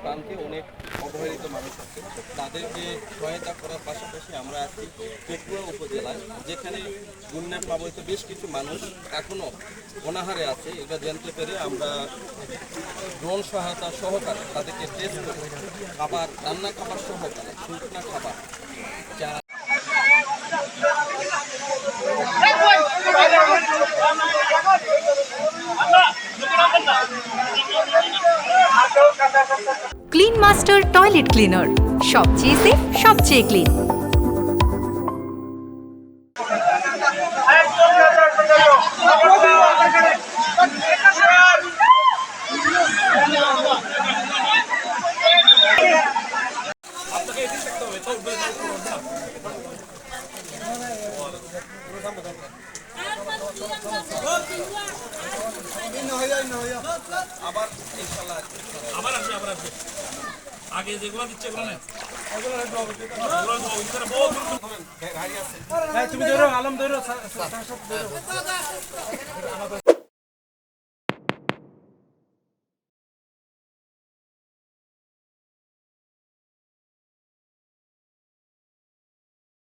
প্রান্তে অনেক অবহেলিত মানুষ আছে, তাদেরকে সহায়তা করার পাশাপাশি আমরা আছি পেকুয়া উপজেলায়, যেখানে বন্যা প্লাবিত বেশ কিছু মানুষ এখনও অনাহারে আছে। এটা জানতে পেরে আমরা ড্রোন সহায়তা সহকারে তাদেরকে টেস্ট করে খাবার, রান্না খাবার সহকারে শুকনা খাবার, চা। ক্লিন মাস্টার টয়লেট ক্লিনার, সবচেয়ে সেফ, সবচেয়ে ক্লিন। আবার ইনশাআল্লাহ আবার আসবে আগে যেগুলো দিচ্ছে এগুলো না গাড়ি আছে। তুমি ধরো আলম ধরো